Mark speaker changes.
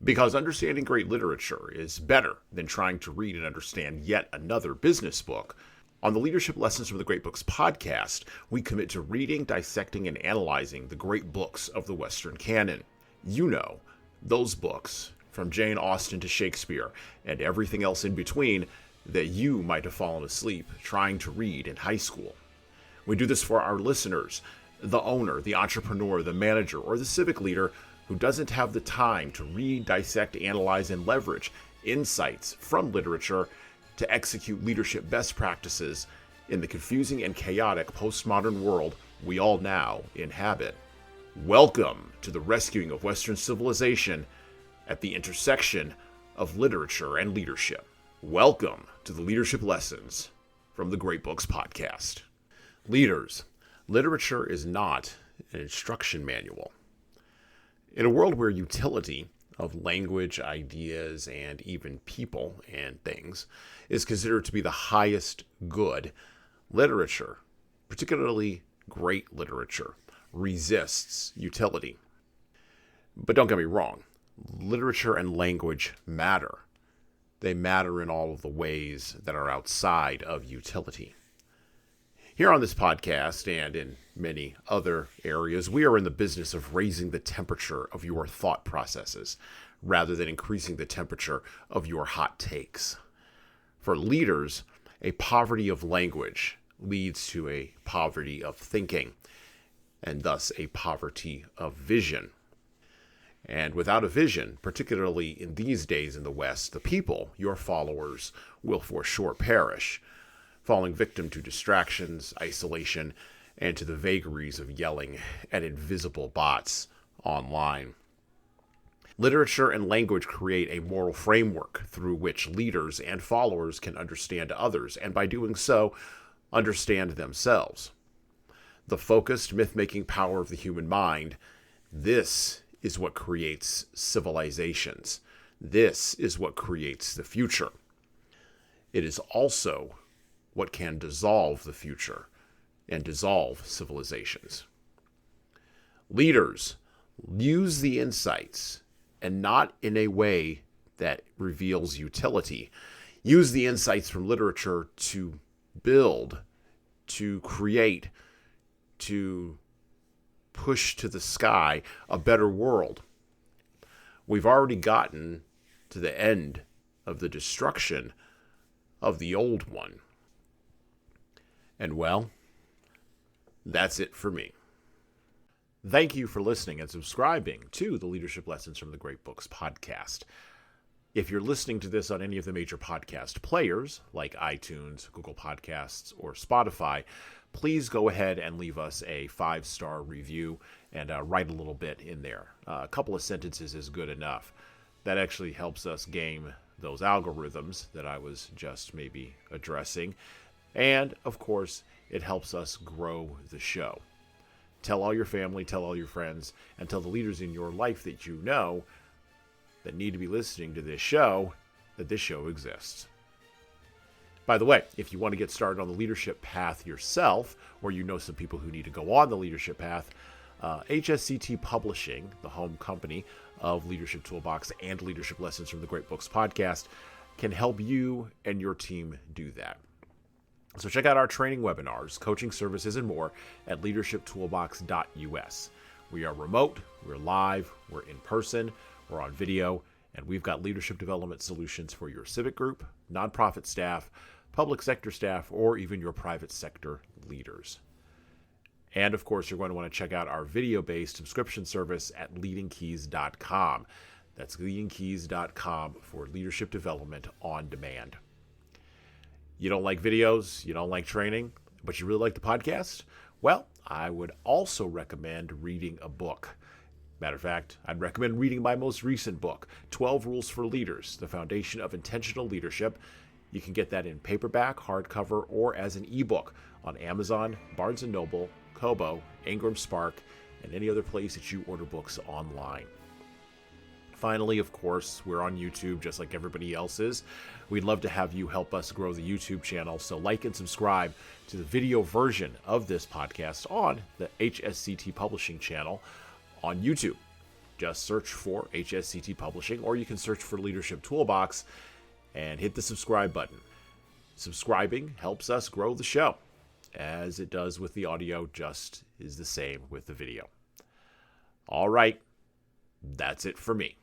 Speaker 1: Because understanding great literature is better than trying to read and understand yet another business book. On the Leadership Lessons from the Great Books podcast, we commit to reading, dissecting, and analyzing the great books of the Western canon. You know, those books, from Jane Austen to Shakespeare, and everything else in between, that you might have fallen asleep trying to read in high school. We do this for our listeners, the owner, the entrepreneur, the manager, or the civic leader who doesn't have the time to read, dissect, analyze, and leverage insights from literature to execute leadership best practices in the confusing and chaotic postmodern world we all now inhabit. Welcome to the rescuing of Western civilization at the intersection of literature and leadership. Welcome to the Leadership Lessons from the Great Books podcast. Leaders, literature is not an instruction manual. In a world where utility of language, ideas, and even people and things is considered to be the highest good, literature, particularly great literature, resists utility. But don't get me wrong, literature and language matter. They matter in all of the ways that are outside of utility. Here on this podcast and in many other areas, we are in the business of raising the temperature of your thought processes rather than increasing the temperature of your hot takes. For leaders, a poverty of language leads to a poverty of thinking, and thus a poverty of vision. And without a vision, particularly in these days in the West, the people, your followers, will for sure perish, falling victim to distractions, isolation, and to the vagaries of yelling at invisible bots online. Literature and language create a moral framework through which leaders and followers can understand others, and by doing so, understand themselves. The focused, myth-making power of the human mind, this is what creates civilizations. This is what creates the future. It is also what can dissolve the future and dissolve civilizations. Leaders use the insights, and not in a way that reveals utility. Use the insights from literature to build, to create, to push to the sky a better world. We've already gotten to the end of the destruction of the old one. And well, that's it for me. Thank you for listening and subscribing to the Leadership Lessons from the Great Books podcast. If you're listening to this on any of the major podcast players, like iTunes, Google Podcasts, or Spotify, please go ahead and leave us a 5-star review and write a little bit in there. A couple of sentences is good enough. That actually helps us game those algorithms that I was just maybe addressing. And, of course, it helps us grow the show. Tell all your family, tell all your friends, and tell the leaders in your life that you know that need to be listening to this show that this show exists. By the way, if you want to get started on the leadership path yourself, or you know some people who need to go on the leadership path, HSCT Publishing, the home company of Leadership Toolbox and Leadership Lessons from the Great Books podcast, can help you and your team do that. So check out our training webinars, coaching services, and more at leadershiptoolbox.us. We are remote, we're live, we're in person, we're on video, and we've got leadership development solutions for your civic group, nonprofit staff, public sector staff, or even your private sector leaders. And of course, you're going to want to check out our video-based subscription service at leadingkeys.com. That's leadingkeys.com for leadership development on demand. You don't like videos, you don't like training, but you really like the podcast? Well, I would also recommend reading a book. Matter of fact, I'd recommend reading my most recent book, 12 Rules for Leaders, The Foundation of Intentional Leadership. You can get that in paperback, hardcover, or as an ebook on Amazon, Barnes & Noble, Kobo, Ingram Spark, and any other place that you order books online. Finally, of course, we're on YouTube just like everybody else is. We'd love to have you help us grow the YouTube channel, so like and subscribe to the video version of this podcast on the HSCT Publishing channel on YouTube. Just search for HSCT Publishing, or you can search for Leadership Toolbox and hit the subscribe button. Subscribing helps us grow the show, as it does with the audio, just is the same with the video. All right, that's it for me.